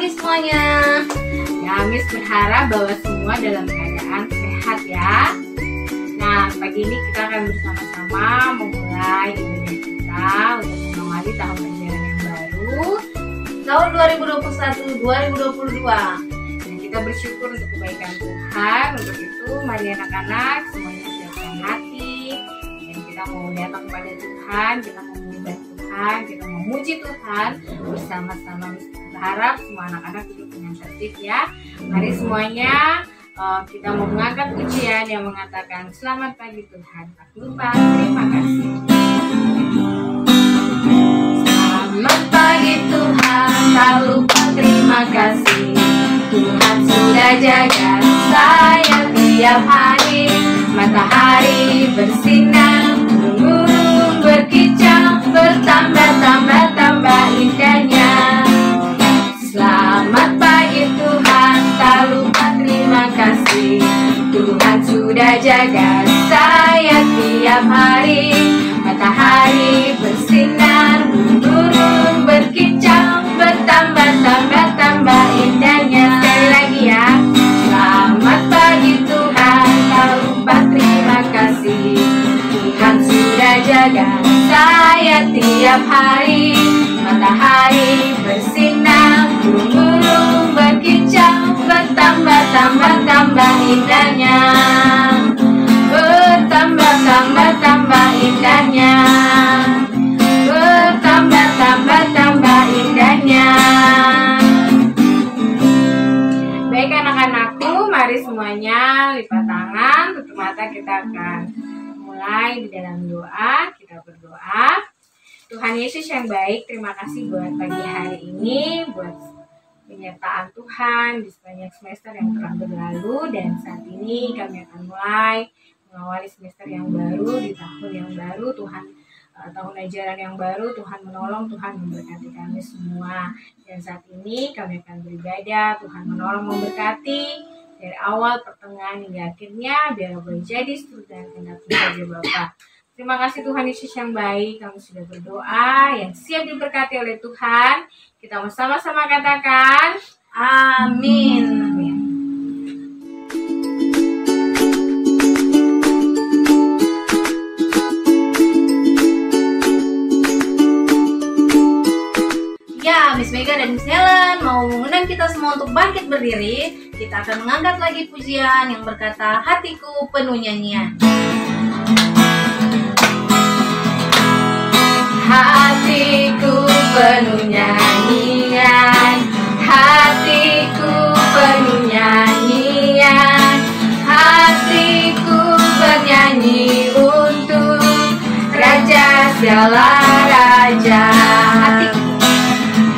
pagi semuanya. Ya, Miss berharap bahwa semua dalam keadaan sehat ya. Nah, pagi ini kita akan bersama-sama memulai ibadah kita untuk mengawali tahun ajaran yang baru tahun 2021-2022. Dan kita bersyukur untuk kebaikan Tuhan. Untuk itu, mari anak-anak semuanya siapkan hati dan kita mau datang kepada Tuhan, kita mau menyembah Tuhan, kita mau memuji Tuhan bersama-sama. Berharap semua anak-anak duduk dengan tertib ya. Mari semuanya kita mau mengangkat pujian yang mengatakan selamat pagi Tuhan. Tak lupa terima kasih. Selamat pagi Tuhan, tak lupa terima kasih. Tuhan sudah jaga saya tiap hari. Matahari bersinar, burung berkicau, bertambah-tambah indahnya. Selamat pagi Tuhan, tak lupa terima kasih. Tuhan sudah jaga saya tiap hari. Matahari bersinar, burung berkicau, bertambah-tambah indahnya. Sekali lagi ya. Selamat pagi Tuhan, tak lupa terima kasih. Tuhan sudah jaga saya tiap hari. Matahari bersinar, burung berkicau, bertambah-tambah indahnya. Bertambah-tambah indahnya. Bertambah-tambah indahnya. Baik anak-anakku, mari semuanya lipat tangan, tutup mata, kita akan mulai di dalam doa. Kita berdoa. Tuhan Yesus yang baik, terima kasih buat pagi hari ini, buat penyertaan Tuhan di sepanjang semester yang telah berlalu. Dan saat ini kami akan mulai mengawali semester yang baru, di tahun yang baru. Tuhan, tahun ajaran yang baru, Tuhan menolong, Tuhan memberkati kami semua. Dan saat ini kami akan beribadah, Tuhan menolong memberkati dari awal, pertengahan hingga akhirnya, biar boleh jadi seturut dan kehendak saja Bapa. Terima kasih Tuhan Yesus yang baik, kami sudah berdoa, yang siap diberkati oleh Tuhan. Kita mau sama-sama katakan, amin. Amin. Ya, Miss Mega dan Miss Helen mau mengundang kita semua untuk bangkit berdiri. Kita akan mengangkat lagi pujian yang berkata, hatiku penuh nyanyian. Hatiku penuh nyanyian, hatiku penuh nyanyian, hatiku bernyanyi untuk Raja segala raja.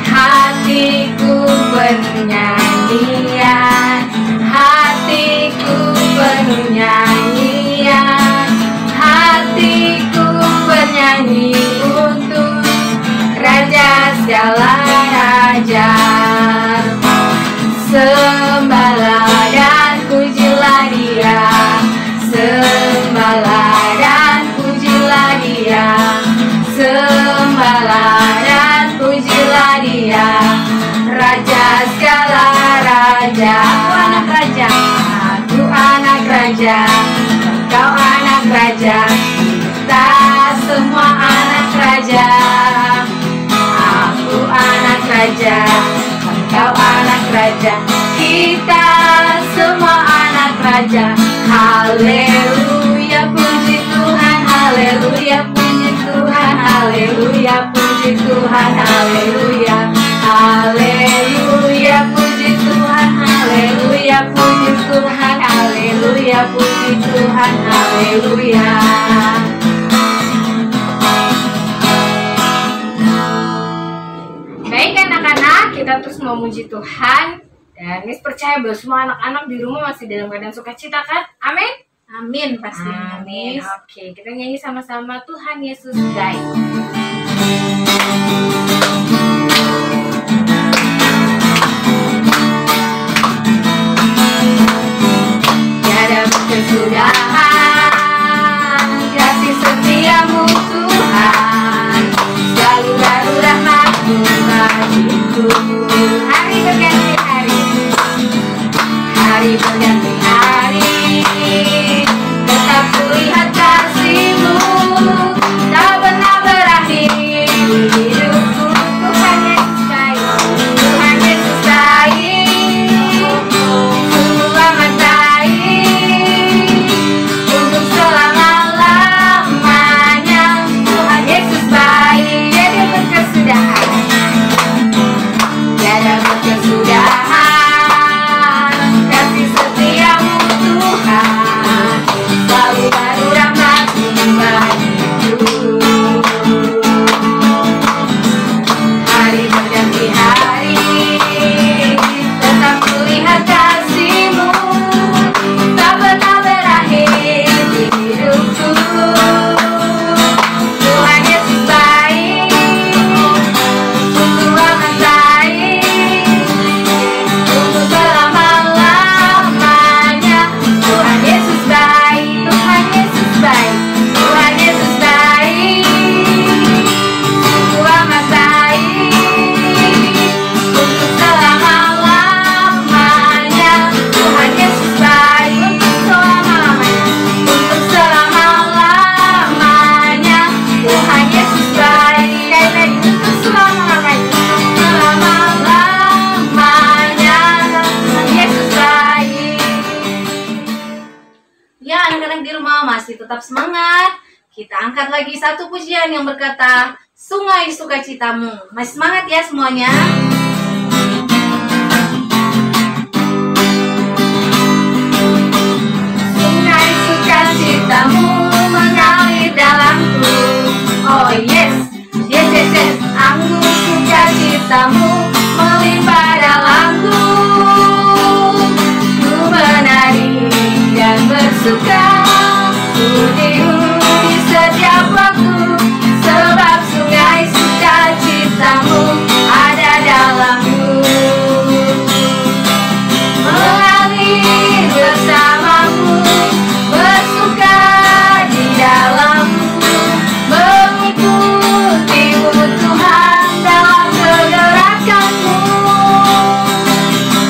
Hatiku penuh nyanyian, hatiku penuh nyanyian, hatiku bernyanyi untuk Raja segala raja. Sembahlah dan pujilah Dia, sembahlah dan pujilah Dia, sembahlah dan pujilah Dia, Raja segala raja. Aku anak raja, aku anak raja, engkau anak raja, kita semua anak raja. Aku anak raja, engkau anak raja, kita semua anak raja. Haleluya puji Tuhan, haleluya puji Tuhan, haleluya puji Tuhan, haleluya. Haleluya puji Tuhan, haleluya puji Tuhan, haleluya puji Tuhan, haleluya. Baik anak-anak, kita terus memuji Tuhan. Dan Miss percaya bahwa semua anak-anak di rumah masih dalam keadaan sukacita kan? Amin? Amin pasti. Amin. Oke, kita nyanyi sama-sama Tuhan Yesus baik. Tiada kesudahan kasih setiamu Tuhan, selalu baru rahmat-Mu bagiku. Hari berganti hari, hari berganti hari, tetap kulihat kasih-Mu tak pernah berakhir di hidupku. Tuhan Yesus baik, Tuhan Yesus baik, sungguh amat baik, untuk selama-lamanya. Tuhan Yesus baik, tiada berkesudahan, tiada berkesudahan. Kasih setia-Mu Tuhan, selalu baru rahmat-Mu bagiku. Hari berganti hari, tetap kulihat kasih-Mu tak pernah berakhir di hidupku. Tuhan Yesus baik, sungguh amat baik, untuk selama-lamanya. Tuhan Yesus baik, Tuhan Yesus baik, Tuhan Yesus baik, sungguh amat baik, untuk selama-lamanya. Tuhan Yesus baik, untuk selama-lamanya, untuk selama-lamanya. Tuhan Yesus baik, sekali lagi, untuk selama-lamanya, selama-lamanya. Tuhan Yesus baik. Ya, anak-anak di rumah masih tetap semangat. Kita angkat lagi satu pujian yang berkata, Sungai Sukacitamu. Masih semangat ya semuanya? Sungai sukacitamu mengalir dalamku. Oh yes, yes yes yes. Anggur sukacitamu melimpah dalamku. Ku menari dan bersuka, ku di setiap waktu, sebab sungai sukacitamu ada dalamku. Mengalir bersamamu, bersuka di dalamku, mengikutimu Tuhan dalam kegerakanmu,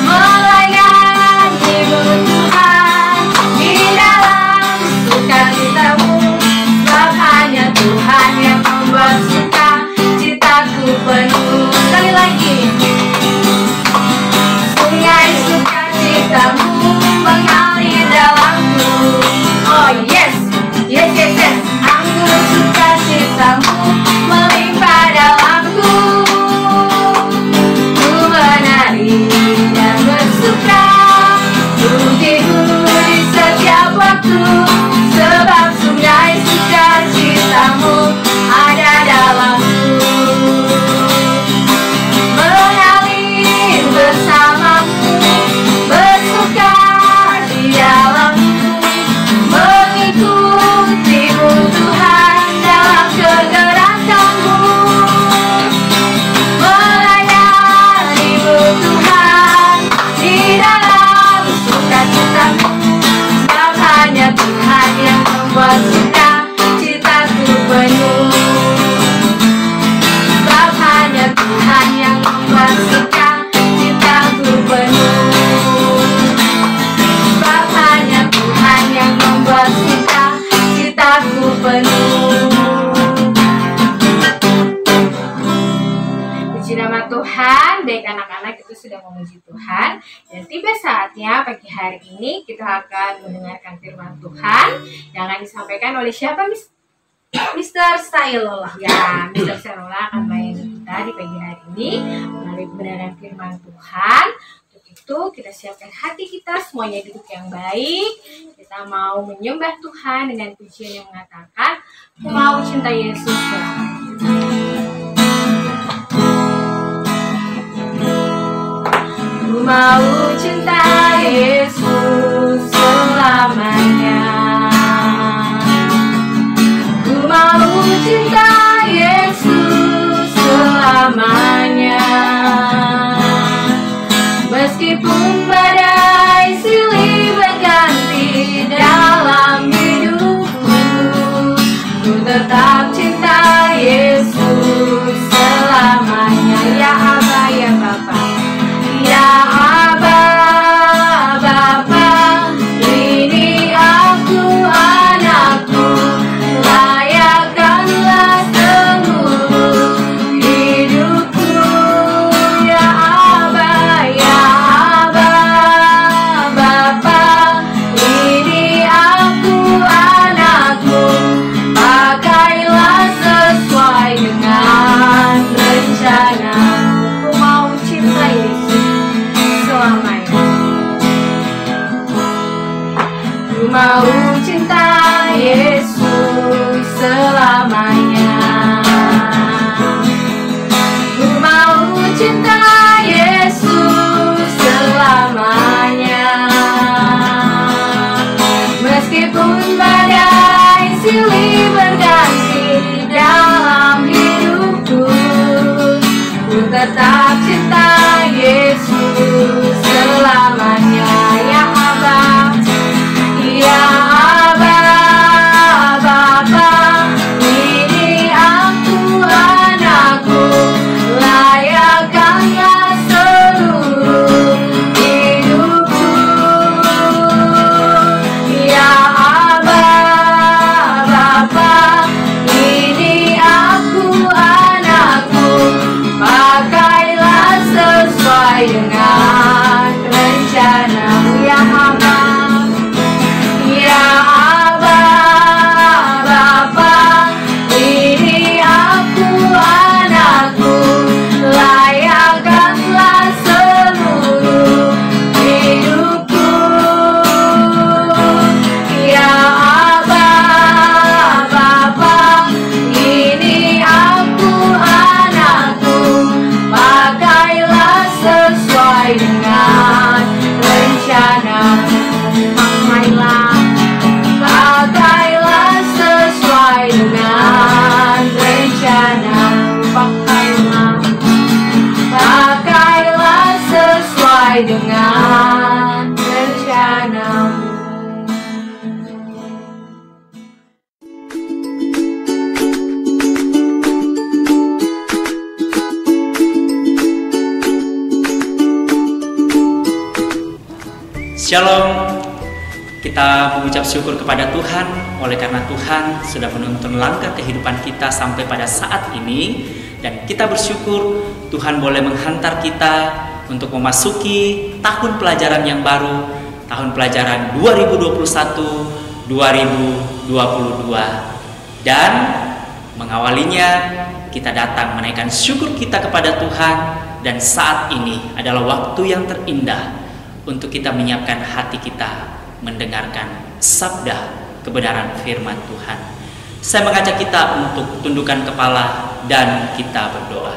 melayanimu Tuhan di dalam sukacitamu, sebab hanya Tuhan yang membuat sukacitaku penuh. Sekali lagi. Sungai sukacitamu mengalir dalamku. Oh yes, yes yes yes. Anggur sukacitamu melimpah dalamku. Ku menari dan bersuka, pujimu di setiap waktu, sebab sungai sukacitamu ada dalamku. Mengalir bersamamu, bersuka di dalamku, mengikutimu Tuhan dalam kegerakanmu, melayanimu Tuhan di dalam sukacitamu, sebab hanya Tuhan yang membuat sukacitaku penuh. Sebab hanya Tuhan yang membuat sukacitaku penuh. Sebab hanya Tuhan yang membuat sukacitaku penuh. Puji nama Tuhan. Baik anak-anak, itu sudah memuji Tuhan. Dan tiba saatnya pagi hari ini kita akan mendengarkan firman Tuhan yang akan disampaikan oleh siapa, Miss? Mr. Stailola. Ya, Mr. Serola akan melayani kita di pagi hari ini melalui kebenaran firman Tuhan. Untuk itu kita siapkan hati kita, semuanya duduk yang baik. Kita mau menyembah Tuhan dengan pujian yang mengatakan, Ku mau cinta Yesus selamanya. Ku mau cinta Yesus selamanya. Ku mau cinta Yesus selamanya. Meskipun badai silih berganti dalam hidupku, ku tetap cinta Yesus selamanya. Ya Aba, ya Bapa, ya mau cinta Yesus selamanya. Ku mau cinta Yesus selamanya. Meskipun badai silih berganti dalam hidupku, ku tetap cinta Yesus selamanya. Ya Aba, ya Aba, Bapa, ini aku anakku, layakkanlah seluruh hidupku. Ya Aba, Bapa, ini aku anakku, pakailah sesuai dengan rencanamu. Ya Aba, ya Aba, Bapa, ini aku anakku, layakkanlah seluruh hidupku. Ya Aba, Bapa, ini aku anakku, pakailah sesuai dengan rencanamu. Pakailah sesuai dengan rencanamu. Pakailah sesuai dengan rencanamu. Shalom. Kita mengucap syukur kepada Tuhan oleh karena Tuhan sudah menuntun langkah kehidupan kita sampai pada saat ini, dan kita bersyukur Tuhan boleh menghantar kita untuk memasuki tahun pelajaran yang baru, tahun pelajaran 2021-2022. Dan mengawalinya kita datang menaikkan syukur kita kepada Tuhan, dan saat ini adalah waktu yang terindah untuk kita menyiapkan hati kita mendengarkan sabda kebenaran firman Tuhan. Saya mengajak kita untuk tundukkan kepala dan kita berdoa.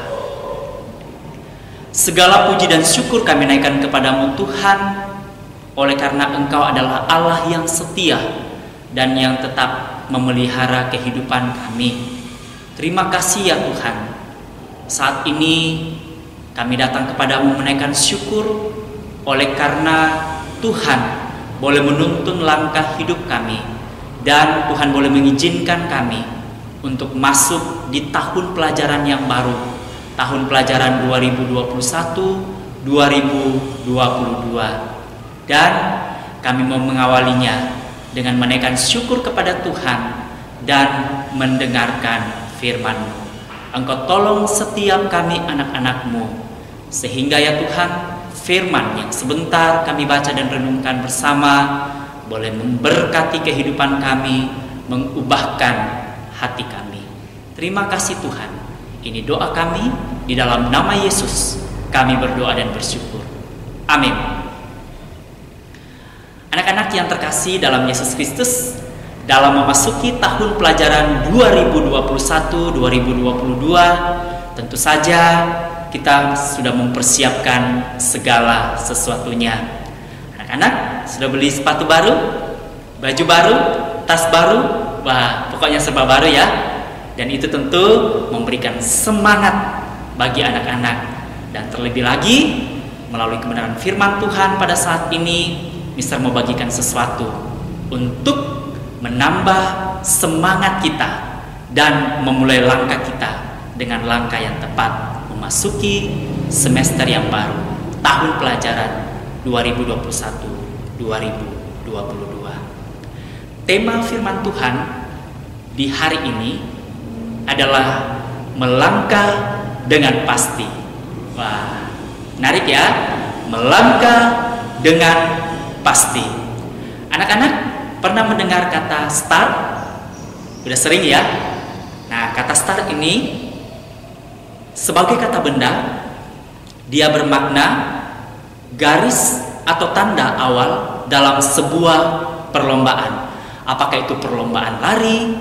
Segala puji dan syukur kami naikkan kepadamu Tuhan, oleh karena Engkau adalah Allah yang setia dan yang tetap memelihara kehidupan kami. Terima kasih ya Tuhan. Saat ini kami datang kepadamu menaikkan syukur oleh karena Tuhan boleh menuntun langkah hidup kami, dan Tuhan boleh mengizinkan kami untuk masuk di tahun pelajaran yang baru, tahun pelajaran 2021-2022. Dan kami mau mengawalinya dengan menaikkan syukur kepada Tuhan dan mendengarkan firman-Mu. Engkau tolong setiap kami anak-anak-Mu, sehingga ya Tuhan, firman yang sebentar kami baca dan renungkan bersama boleh memberkati kehidupan kami, mengubahkan hati kami. Terima kasih Tuhan. Ini doa kami di dalam nama Yesus. Kami berdoa dan bersyukur. Amin. Anak-anak yang terkasih dalam Yesus Kristus, dalam memasuki tahun pelajaran 2021-2022, tentu saja kita sudah mempersiapkan segala sesuatunya. Anak-anak sudah beli sepatu baru, baju baru, tas baru, wah pokoknya serba baru ya. Dan itu tentu memberikan semangat bagi anak-anak. Dan terlebih lagi melalui kebenaran firman Tuhan pada saat ini, Mister mau bagikan sesuatu untuk menambah semangat kita dan memulai langkah kita dengan langkah yang tepat memasuki semester yang baru, tahun pelajaran 2021-2022. Tema firman Tuhan di hari ini adalah melangkah dengan pasti. Wah, menarik ya, melangkah dengan pasti. Anak-anak pernah mendengar kata start? Udah sering ya? Nah, kata start ini sebagai kata benda, dia bermakna garis atau tanda awal dalam sebuah perlombaan. Apakah itu perlombaan lari,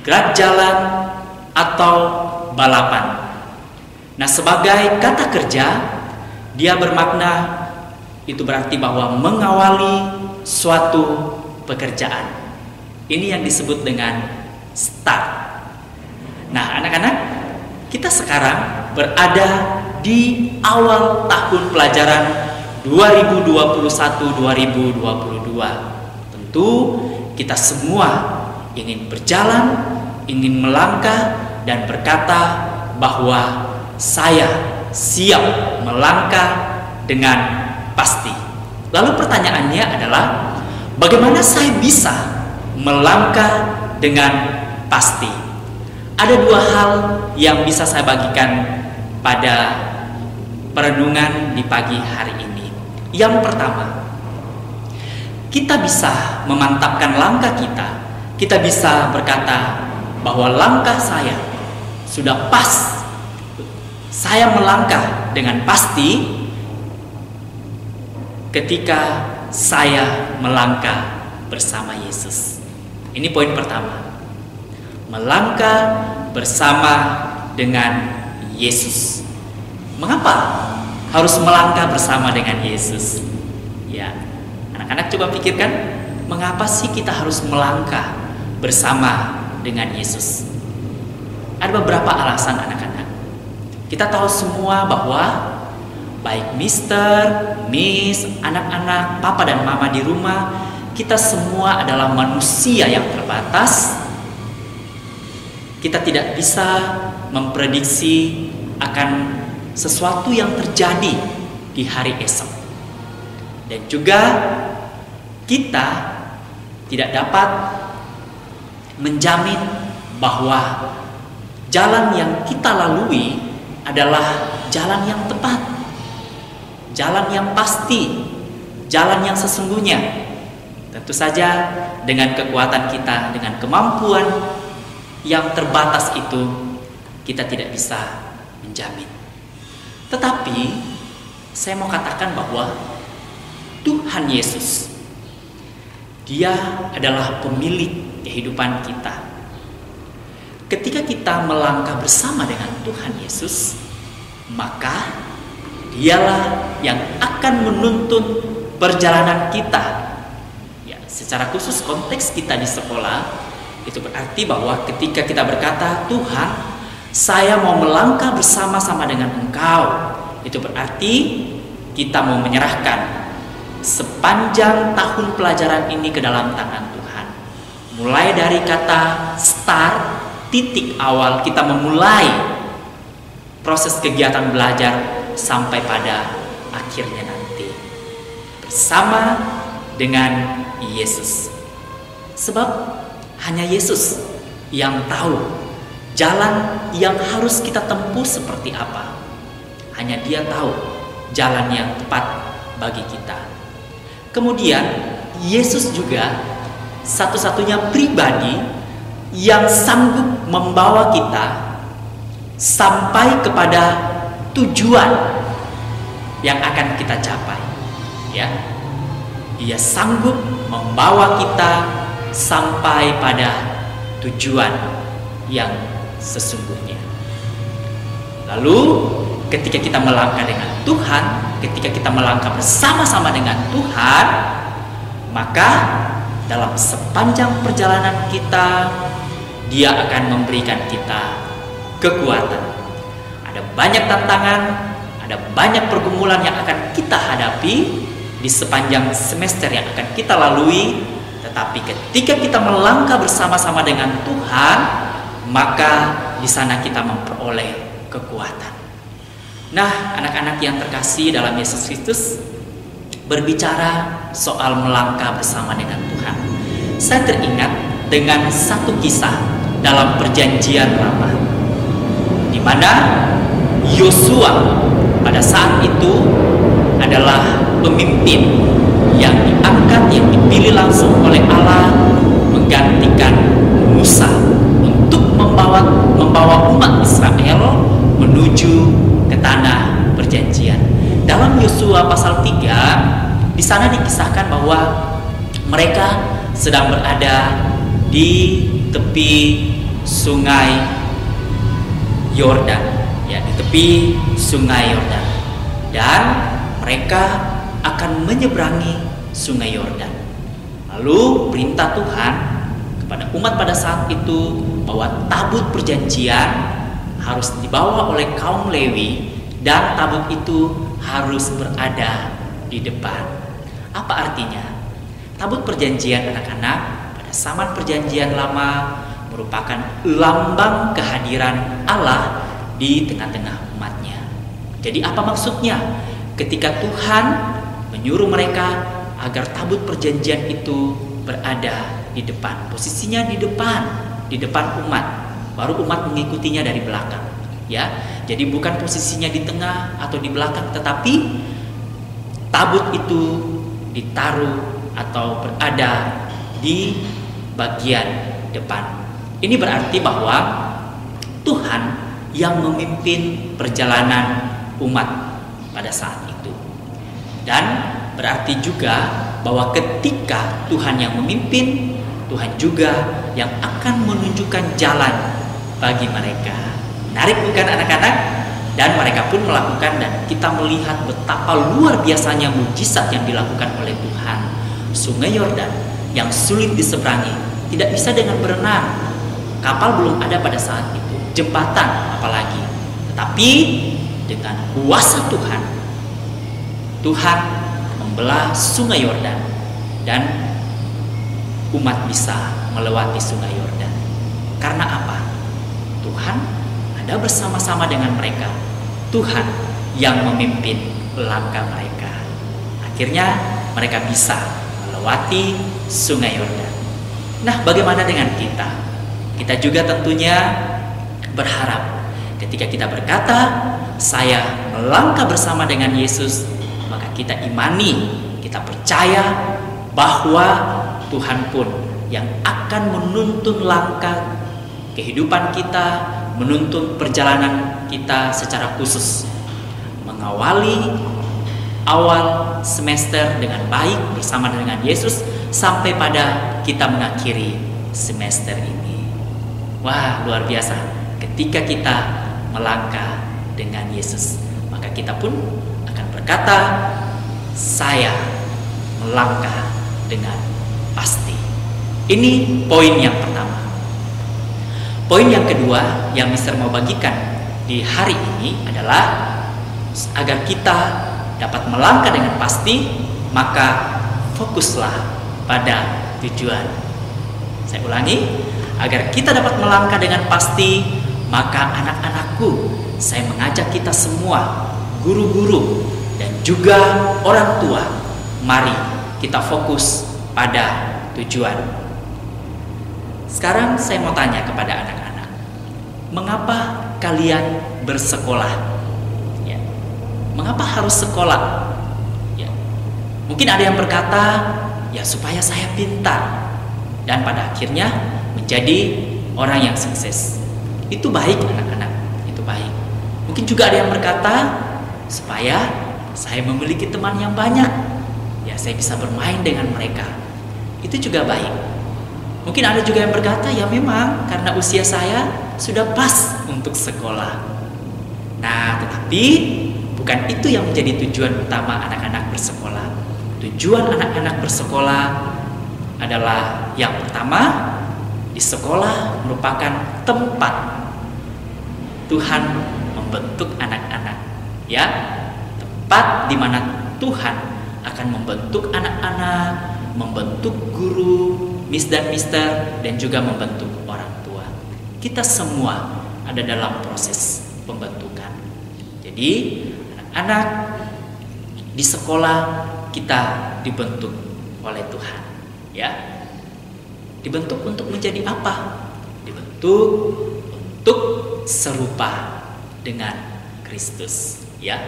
gerak jalan, atau balapan. Nah, sebagai kata kerja, dia bermakna itu berarti bahwa mengawali suatu pekerjaan. Ini yang disebut dengan start. Nah, anak-anak, kita sekarang berada di awal tahun pelajaran 2021-2022. Tentu kita semua ingin berjalan, ingin melangkah dan berkata bahwa saya siap melangkah dengan pasti. Lalu pertanyaannya adalah, bagaimana saya bisa melangkah dengan pasti? Ada dua hal yang bisa saya bagikan pada perenungan di pagi hari ini. Yang pertama, kita bisa memantapkan langkah kita. Kita bisa berkata bahwa langkah saya sudah pas. Saya melangkah dengan pasti ketika saya melangkah bersama Yesus. Ini poin pertama. Melangkah bersama dengan Yesus. Mengapa harus melangkah bersama dengan Yesus? Ya, anak-anak coba pikirkan, mengapa sih kita harus melangkah bersama dengan Yesus? Ada beberapa alasan, anak-anak. Kita tahu semua bahwa baik Mister, Miss, anak-anak, papa dan mama di rumah, kita semua adalah manusia yang terbatas. Kita tidak bisa memprediksi akan sesuatu yang terjadi di hari esok. Dan juga kita tidak dapat menjamin bahwa jalan yang kita lalui adalah jalan yang tepat, jalan yang pasti, jalan yang sesungguhnya. Tentu saja dengan kekuatan kita, dengan kemampuan yang terbatas itu, kita tidak bisa menjamin. Tetapi saya mau katakan bahwa Tuhan Yesus, Dia adalah pemilik kehidupan kita. Ketika kita melangkah bersama dengan Tuhan Yesus, maka Dialah yang akan menuntun perjalanan kita. Ya, secara khusus konteks kita di sekolah, itu berarti bahwa ketika kita berkata, Tuhan, saya mau melangkah bersama-sama dengan Engkau, itu berarti kita mau menyerahkan sepanjang tahun pelajaran ini ke dalam tangan Tuhan. Mulai dari kata start, titik awal kita memulai proses kegiatan belajar sampai pada akhirnya nanti bersama dengan Yesus. Sebab hanya Yesus yang tahu jalan yang harus kita tempuh seperti apa. Hanya Dia tahu jalan yang tepat bagi kita. Kemudian Yesus juga satu-satunya pribadi yang sanggup membawa kita sampai kepada tujuan yang akan kita capai. Ya, Dia sanggup membawa kita sampai pada tujuan yang sesungguhnya. Lalu ketika kita melangkah dengan Tuhan, ketika kita melangkah bersama-sama dengan Tuhan, maka dalam sepanjang perjalanan kita, Dia akan memberikan kita kekuatan. Ada banyak tantangan, ada banyak pergumulan yang akan kita hadapi di sepanjang semester yang akan kita lalui. Tetapi ketika kita melangkah bersama-sama dengan Tuhan, maka di sana kita memperoleh kekuatan. Nah, anak-anak yang terkasih dalam Yesus Kristus, berbicara soal melangkah bersama dengan Tuhan, saya teringat dengan satu kisah dalam Perjanjian Lama, di mana Yosua pada saat itu adalah pemimpin yang diangkat, yang dipilih langsung oleh Allah menggantikan Musa untuk membawa umat Israel menuju ke tanah perjanjian. Dalam Yosua pasal 3, di sana dikisahkan bahwa mereka sedang berada di tepi sungai Yordan, ya, di tepi sungai Yordan, dan mereka akan menyeberangi sungai Yordan. Lalu perintah Tuhan kepada umat pada saat itu bahwa tabut perjanjian harus dibawa oleh kaum Lewi dan tabut itu harus berada di depan. Apa artinya? Tabut perjanjian, anak-anak, pada zaman perjanjian lama merupakan lambang kehadiran Allah di tengah-tengah umatnya. Jadi apa maksudnya? Ketika Tuhan menyuruh mereka agar tabut perjanjian itu berada di depan, posisinya di depan umat, baru umat mengikutinya dari belakang, ya. Jadi bukan posisinya di tengah atau di belakang, tetapi tabut itu ditaruh atau berada di bagian depan. Ini berarti bahwa Tuhan yang memimpin perjalanan umat pada saat itu. Dan berarti juga bahwa ketika Tuhan yang memimpin, Tuhan juga yang akan menunjukkan jalan bagi mereka. Menarik bukan anak-anak? Dan mereka pun melakukan, dan kita melihat betapa luar biasanya mujizat yang dilakukan oleh Tuhan. Sungai Yordan yang sulit diseberangi, tidak bisa dengan berenang. Kapal belum ada pada saat itu, jembatan apalagi. Tetapi dengan kuasa Tuhan, Tuhan membelah sungai Yordan dan umat bisa melewati sungai Yordan. Karena apa? Tuhan ada bersama-sama dengan mereka. Tuhan yang memimpin langkah mereka. Akhirnya mereka bisa melewati sungai Yordan. Nah, bagaimana dengan kita? Kita juga tentunya berharap ketika kita berkata, saya melangkah bersama dengan Yesus, maka kita imani, kita percaya bahwa Tuhan pun yang akan menuntun langkah kehidupan kita, menuntun perjalanan kita secara khusus, mengawali awal semester dengan baik bersama dengan Yesus sampai pada kita mengakhiri semester ini. Wah, luar biasa. Ketika kita melangkah dengan Yesus, maka kita pun akan berkata, saya melangkah dengan pasti. Ini poin yang pertama. Poin yang kedua yang Mister mau bagikan di hari ini adalah agar kita dapat melangkah dengan pasti, maka fokuslah pada tujuan. Saya ulangi, agar kita dapat melangkah dengan pasti, maka anak-anakku, saya mengajak kita semua, guru-guru dan juga orang tua, mari kita fokus pada tujuan. Sekarang saya mau tanya kepada anak-anak, mengapa kalian bersekolah? Ya. Mengapa harus sekolah? Ya. Mungkin ada yang berkata, ya supaya saya pintar dan pada akhirnya menjadi orang yang sukses. Itu baik anak-anak, itu baik. Mungkin juga ada yang berkata, supaya saya memiliki teman yang banyak, ya saya bisa bermain dengan mereka. Itu juga baik. Mungkin ada juga yang berkata, ya memang karena usia saya sudah pas untuk sekolah. Nah, tetapi bukan itu yang menjadi tujuan utama anak-anak bersekolah. Tujuan anak-anak bersekolah adalah yang pertama, di sekolah merupakan tempat Tuhan membentuk anak-anak, ya, tempat di mana Tuhan akan membentuk anak-anak, membentuk guru, Miss dan Mister, dan juga membentuk orang tua. Kita semua ada dalam proses pembentukan. Jadi anak-anak di sekolah kita dibentuk oleh Tuhan, ya. Dibentuk untuk menjadi apa? Dibentuk untuk serupa dengan Kristus, ya.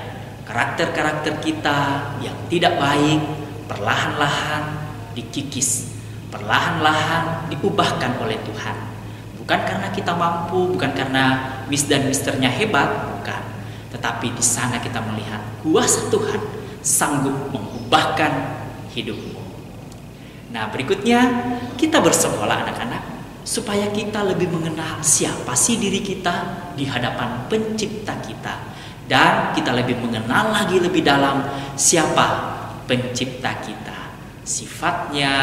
Karakter-karakter kita yang tidak baik perlahan-lahan dikikis, perlahan-lahan diubahkan oleh Tuhan. Bukan karena kita mampu, bukan karena Miss dan Misternya hebat, bukan. Tetapi di sana kita melihat kuasa Tuhan sanggup mengubahkan hidupmu. Nah, berikutnya kita bersekolah anak-anak supaya kita lebih mengenal siapa sih diri kita di hadapan pencipta kita. Dan kita lebih mengenal lagi lebih dalam siapa pencipta kita, sifatnya,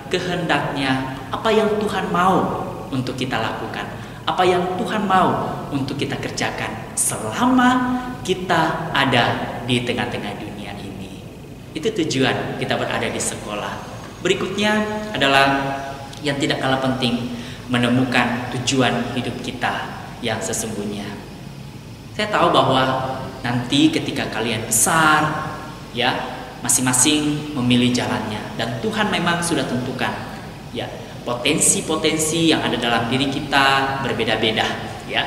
kehendaknya, apa yang Tuhan mau untuk kita lakukan, apa yang Tuhan mau untuk kita kerjakan selama kita ada di tengah-tengah dunia ini. Itu tujuan kita berada di sekolah. Berikutnya adalah yang tidak kalah penting, menemukan tujuan hidup kita yang sesungguhnya. Saya tahu bahwa nanti ketika kalian besar, ya, masing-masing memilih jalannya, dan Tuhan memang sudah tentukan, ya, potensi-potensi yang ada dalam diri kita berbeda-beda, ya.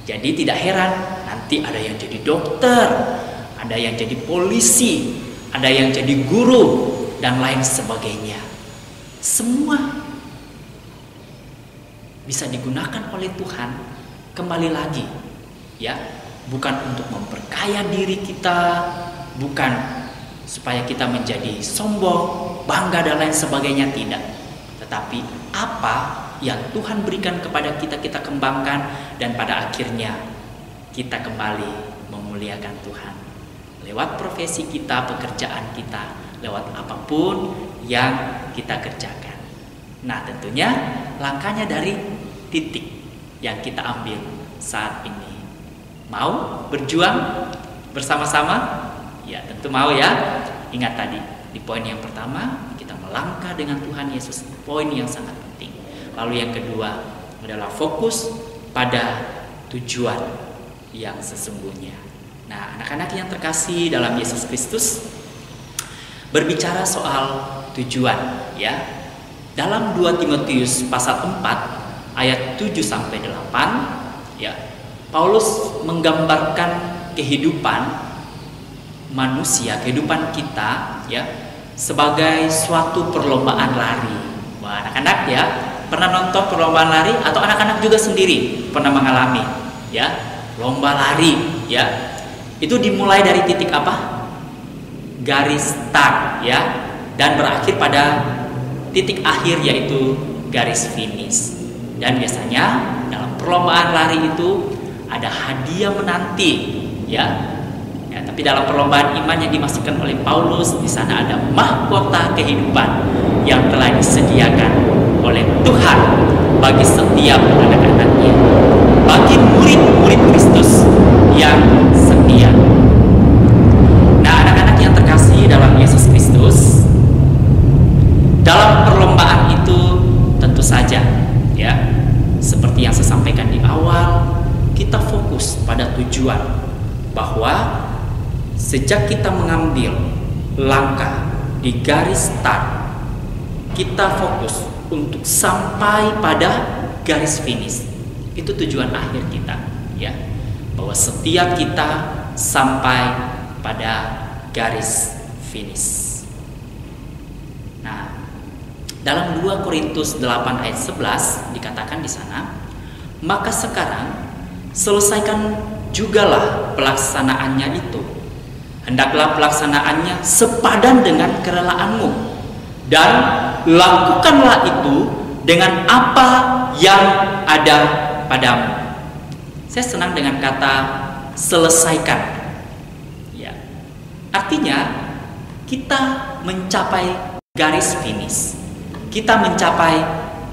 Jadi tidak heran nanti ada yang jadi dokter, ada yang jadi polisi, ada yang jadi guru dan lain sebagainya. Semua bisa digunakan oleh Tuhan kembali lagi, ya, bukan untuk memperkaya diri kita, bukan supaya kita menjadi sombong, bangga dan lain sebagainya, tidak. Tetapi apa yang Tuhan berikan kepada kita, kita kembangkan, dan pada akhirnya kita kembali memuliakan Tuhan lewat profesi kita, pekerjaan kita, lewat apapun yang kita kerjakan. Nah, tentunya langkahnya dari titik yang kita ambil saat ini. Mau berjuang bersama-sama? Ya, tentu mau ya. Ingat tadi di poin yang pertama, kita melangkah dengan Tuhan Yesus, poin yang sangat penting. Lalu yang kedua adalah fokus pada tujuan yang sesungguhnya. Nah, anak-anak yang terkasih dalam Yesus Kristus, berbicara soal tujuan, ya. Dalam 2 Timotius pasal 4 ayat 7 sampai 8, ya. Paulus menggambarkan kehidupan manusia, kehidupan kita, ya, sebagai suatu perlombaan lari. Wah, anak-anak ya, pernah nonton perlombaan lari atau anak-anak juga sendiri pernah mengalami, ya, lomba lari, ya. Itu dimulai dari titik apa? Garis start, ya, dan berakhir pada titik akhir yaitu garis finish. Dan biasanya dalam perlombaan lari itu ada hadiah menanti, ya. Ya, tapi dalam perlombaan iman yang dimasukkan oleh Paulus, di sana ada mahkota kehidupan yang telah disediakan oleh Tuhan bagi setiap anak-anaknya, bagi murid-murid Kristus yang setia. Nah, anak-anak yang terkasih dalam Yesus Kristus, dalam perlombaan itu tentu saja, ya, seperti yang saya sampaikan di awal, kita fokus pada tujuan, bahwa sejak kita mengambil langkah di garis start, kita fokus untuk sampai pada garis finish. Itu tujuan akhir kita, ya, bahwa setiap kita sampai pada garis finish. Nah, dalam 2 Korintus 8 ayat 11 dikatakan di sana, maka sekarang selesaikan jugalah pelaksanaannya itu. Hendaklah pelaksanaannya sepadan dengan kerelaanmu, dan lakukanlah itu dengan apa yang ada padamu. Saya senang dengan kata selesaikan, ya. Artinya kita mencapai garis finish, kita mencapai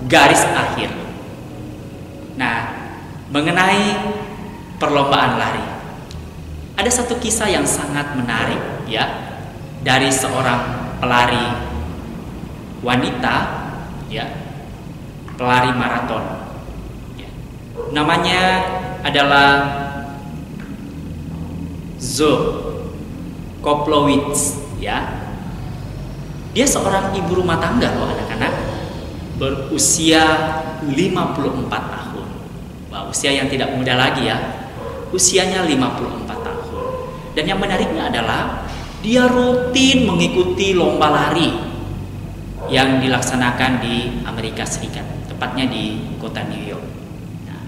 garis akhir. Nah, mengenai perlombaan lari, ada satu kisah yang sangat menarik, ya, dari seorang pelari wanita, ya, pelari maraton, ya. Namanya adalah Zoe Koplowitz, ya. Dia seorang ibu rumah tangga loh anak-anak, berusia 54 tahun. Wah, usia yang tidak muda lagi ya. Usianya 54 tahun. Dan yang menariknya adalah dia rutin mengikuti lomba lari yang dilaksanakan di Amerika Serikat, tepatnya di kota New York. Nah,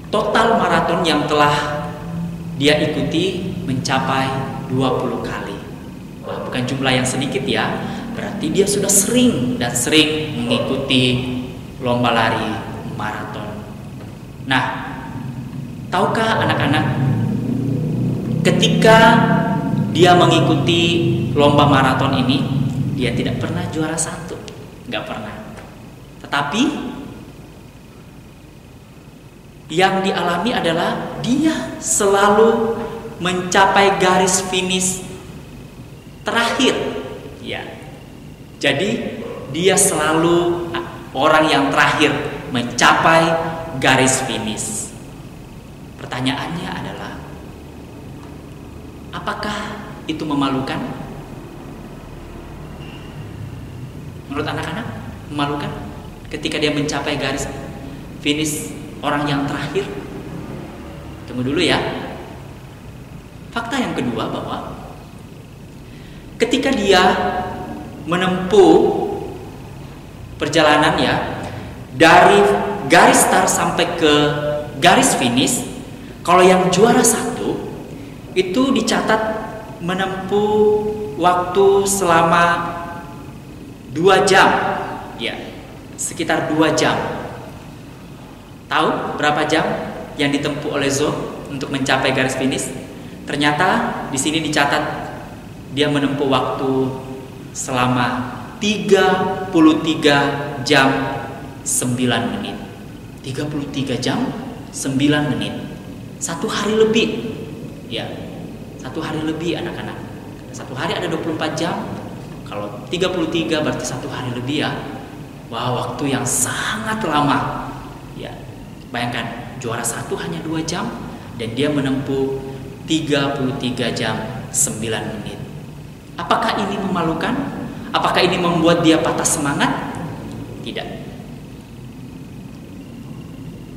total maraton yang telah dia ikuti mencapai 20 kali. Wah, bukan jumlah yang sedikit ya. berarti dia sudah sering mengikuti lomba lari maraton. Nah, tahukah anak-anak, ketika dia mengikuti lomba maraton ini, dia tidak pernah juara satu, nggak pernah. Tetapi yang dialami adalah dia selalu mencapai garis finish terakhir. Ya, jadi dia selalu orang yang terakhir mencapai garis finish. Pertanyaannya adalah, apakah itu memalukan? Menurut anak-anak, memalukan ketika dia mencapai garis finish orang yang terakhir? Tunggu dulu ya. Fakta yang kedua bahwa ketika dia menempuh perjalanan ya dari garis start sampai ke garis finish, kalau yang juara satu itu dicatat menempuh waktu selama 2 jam, ya, sekitar 2 jam. Tahu berapa jam yang ditempuh oleh Zo untuk mencapai garis finish? Ternyata di sini dicatat dia menempuh waktu selama 33 jam 9 menit. 33 jam 9 menit. 1 hari lebih. Ya, 1 hari lebih anak-anak. 1 hari ada 24 jam. Kalau 33 berarti 1 hari lebih ya. Wah, waktu yang sangat lama. Ya, bayangkan juara satu hanya 2 jam dan dia menempuh 33 jam 9 menit. Apakah ini memalukan? Apakah ini membuat dia patah semangat? Tidak.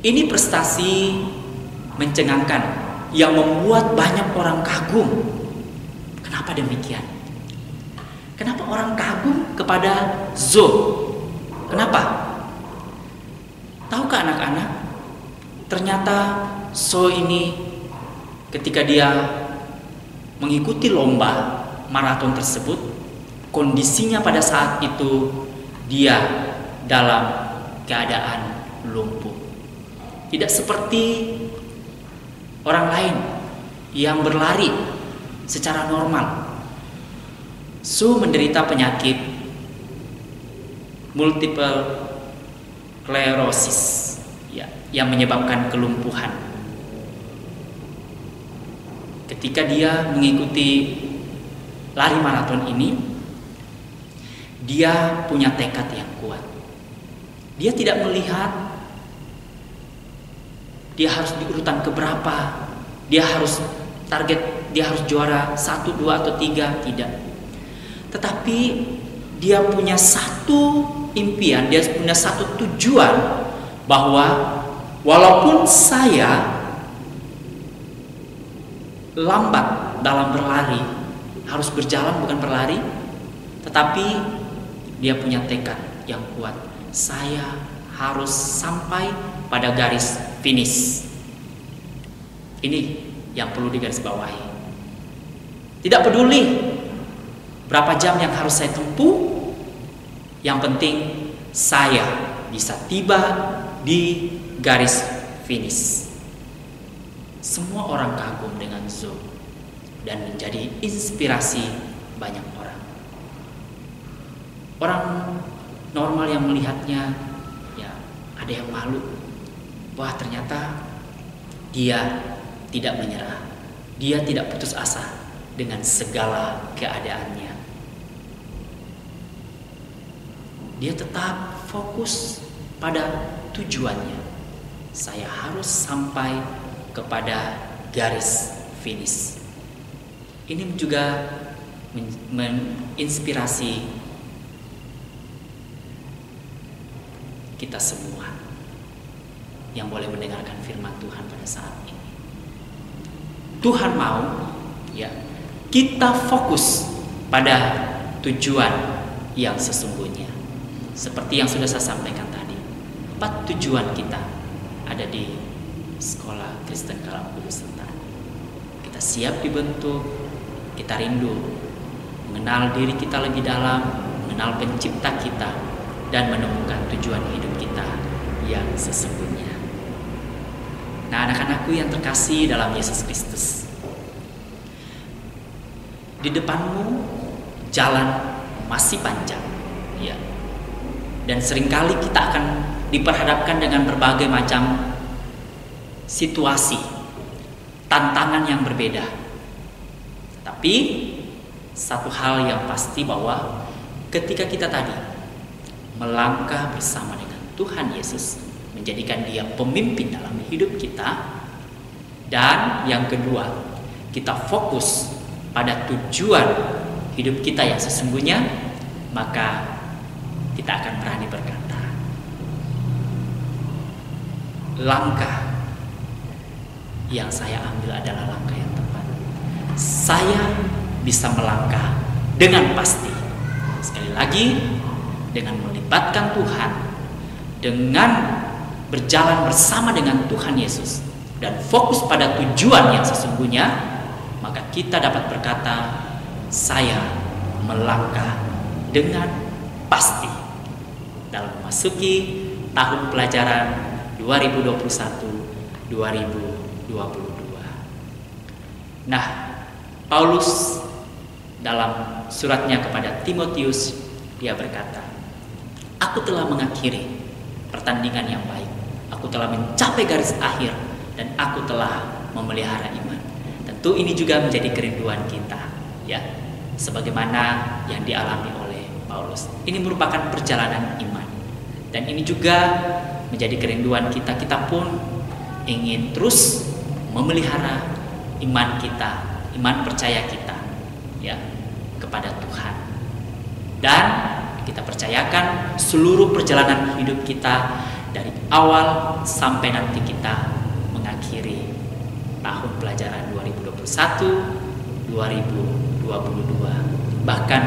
Ini prestasi mencengangkan yang membuat banyak orang kagum. Kenapa demikian? Kenapa orang kagum kepada Zo? Kenapa? Tahukah anak-anak? Ternyata Zo ini ketika dia mengikuti lomba maraton tersebut, kondisinya pada saat itu dia dalam keadaan lumpuh. Tidak seperti orang lain yang berlari secara normal. Zo menderita penyakit multiple sclerosis, ya, yang menyebabkan kelumpuhan. Ketika dia mengikuti lari maraton ini, dia punya tekad yang kuat. Dia tidak melihat dia harus di urutan keberapa, dia harus target, dia harus juara 1, 2, atau 3, tidak. Tetapi dia punya satu impian, dia punya satu tujuan, bahwa walaupun saya lambat dalam berlari, harus berjalan bukan berlari, tetapi dia punya tekad yang kuat. Saya harus sampai pada garis finish. Ini yang perlu digarisbawahi. Tidak peduli berapa jam yang harus saya tempuh, yang penting saya bisa tiba di garis finish. Semua orang kagum dengan Zo dan menjadi inspirasi banyak orang. Orang normal yang melihatnya, ya, ada yang malu. Wah, ternyata dia tidak menyerah. Dia tidak putus asa dengan segala keadaannya. Dia tetap fokus pada tujuannya. Saya harus sampai kepada garis finish. Ini juga menginspirasi kita semua yang boleh mendengarkan firman Tuhan pada saat ini. Tuhan mau, ya, kita fokus pada tujuan yang sesungguhnya. Seperti yang sudah saya sampaikan tadi, 4 tujuan kita ada di Sekolah Kristen Kalam Kudus Sentani. Kita siap dibentuk, kita rindu mengenal diri kita lebih dalam, mengenal pencipta kita dan menemukan tujuan hidup kita yang sesungguhnya. Nah, anak-anakku yang terkasih dalam Yesus Kristus, di depanmu jalan masih panjang, ya. Dan seringkali kita akan diperhadapkan dengan berbagai macam situasi, tantangan yang berbeda. Tapi satu hal yang pasti bahwa ketika kita tadi melangkah bersama dengan Tuhan Yesus, menjadikan Dia pemimpin dalam hidup kita, dan yang kedua, kita fokus pada tujuan hidup kita yang sesungguhnya, maka kita akan berani berkata, langkah yang saya ambil adalah langkah yang tepat. Saya bisa melangkah dengan pasti. Sekali lagi, dengan melibatkan Tuhan, dengan berjalan bersama dengan Tuhan Yesus, dan fokus pada tujuan yang sesungguhnya, maka kita dapat berkata, saya melangkah dengan pasti dalam memasuki tahun pelajaran 2021-2022. Nah, Paulus dalam suratnya kepada Timotius, dia berkata, aku telah mengakhiri pertandingan yang baik, aku telah mencapai garis akhir, dan aku telah memelihara iman. Tentu ini juga menjadi kerinduan kita, ya, sebagaimana yang dialami oleh Paulus. Ini merupakan perjalanan iman, dan ini juga menjadi kerinduan kita. Kita pun ingin terus memelihara iman kita, iman percaya kita, ya, kepada Tuhan. Dan kita percayakan seluruh perjalanan hidup kita dari awal sampai nanti kita mengakhiri tahun pelajaran 2021-2022, bahkan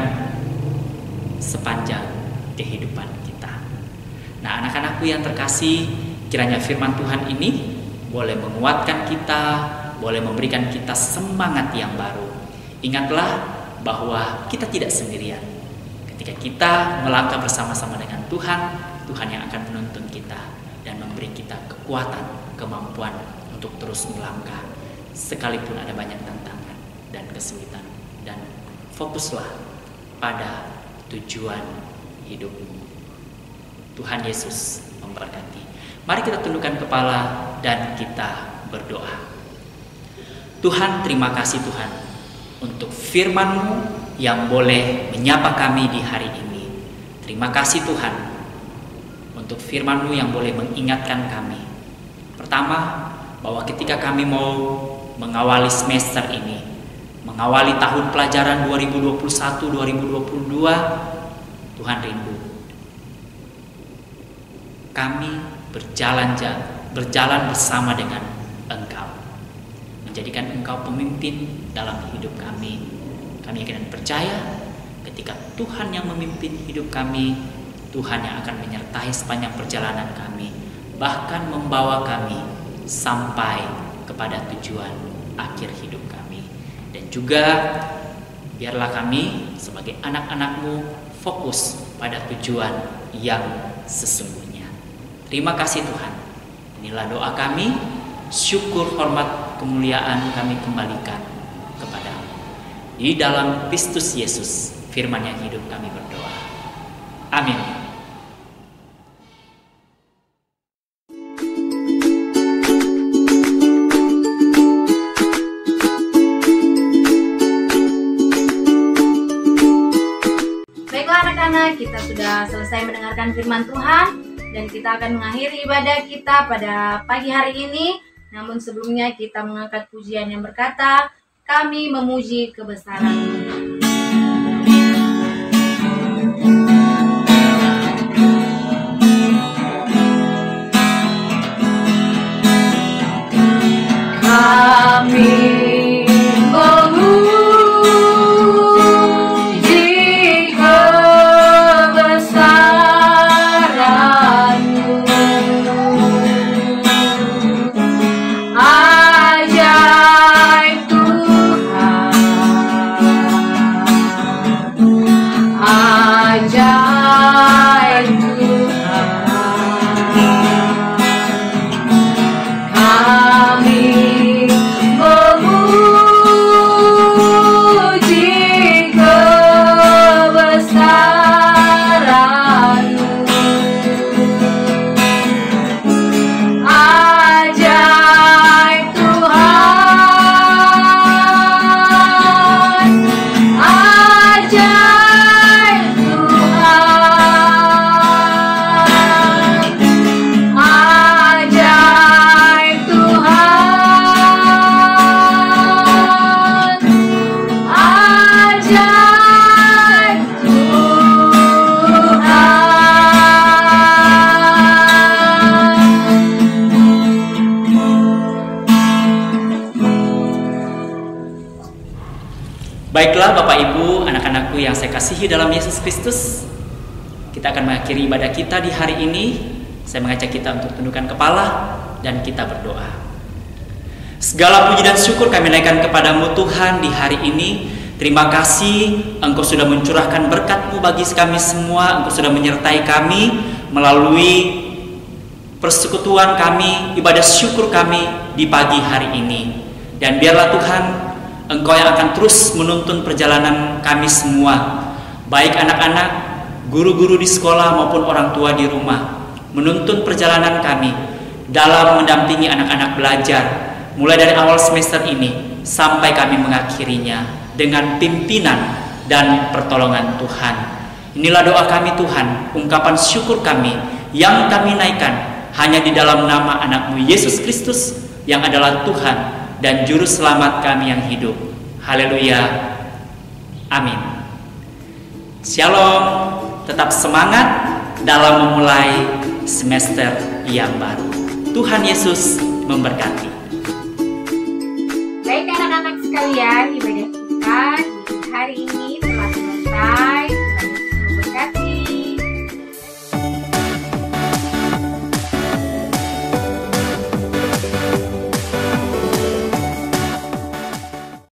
sepanjang kehidupan kita. Nah, anak-anakku yang terkasih, kiranya firman Tuhan ini boleh menguatkan kita, boleh memberikan kita semangat yang baru. Ingatlah bahwa kita tidak sendirian. Ketika kita melangkah bersama-sama dengan Tuhan, Tuhan yang akan menuntun kita dan memberi kita kekuatan, kemampuan untuk terus melangkah sekalipun ada banyak tantangan dan kesulitan. Dan fokuslah pada tujuan hidupmu. Tuhan Yesus memberkati. Mari kita tundukkan kepala dan kita berdoa. Tuhan, terima kasih Tuhan untuk firman-Mu yang boleh menyapa kami di hari ini. Terima kasih Tuhan untuk firman-Mu yang boleh mengingatkan kami. Pertama, bahwa ketika kami mau mengawali semester ini, mengawali tahun pelajaran 2021-2022, Tuhan rindu kami berjalan bersama dengan Engkau, menjadikan Engkau pemimpin dalam hidup kami. Kami yakin dan percaya ketika Tuhan yang memimpin hidup kami, Tuhan yang akan menyertai sepanjang perjalanan kami, bahkan membawa kami sampai kepada tujuan akhir hidup kami. Dan juga biarlah kami sebagai anak-anak-Mu fokus pada tujuan yang sesungguhnya. Terima kasih Tuhan. Inilah doa kami. Syukur, hormat, kemuliaan kami kembalikan kepada-Mu. Di dalam Kristus Yesus, firman yang hidup kami berdoa. Amin. Baiklah anak-anak, kita sudah selesai mendengarkan firman Tuhan dan kita akan mengakhiri ibadah kita pada pagi hari ini. Namun sebelumnya kita mengangkat pujian yang berkata, kami memuji kebesaran-Mu. Kami memuji kebesaran-Mu, ajaib Tuhan. Baiklah Bapak Ibu, anak-anakku yang saya kasihi dalam Yesus Kristus, kita akan mengakhiri ibadah kita di hari ini. Saya mengajak kita untuk tundukkan kepala dan kita berdoa. Segala puji dan syukur kami naikkan kepadamu Tuhan di hari ini. Terima kasih Engkau sudah mencurahkan berkat-Mu bagi kami semua. Engkau sudah menyertai kami melalui persekutuan kami, ibadah syukur kami di pagi hari ini. Dan biarlah Tuhan, Engkau yang akan terus menuntun perjalanan kami semua, baik anak-anak, guru-guru di sekolah maupun orang tua di rumah, menuntun perjalanan kami dalam mendampingi anak-anak belajar, mulai dari awal semester ini sampai kami mengakhirinya dengan pimpinan dan pertolongan Tuhan. Inilah doa kami Tuhan, ungkapan syukur kami yang kami naikkan hanya di dalam nama anak-Mu Yesus Kristus yang adalah Tuhan dan Juru Selamat kami yang hidup. Haleluya. Amin. Shalom. Tetap semangat dalam memulai semester yang baru. Tuhan Yesus memberkati. Baik anak-anak sekalian, ibadah kita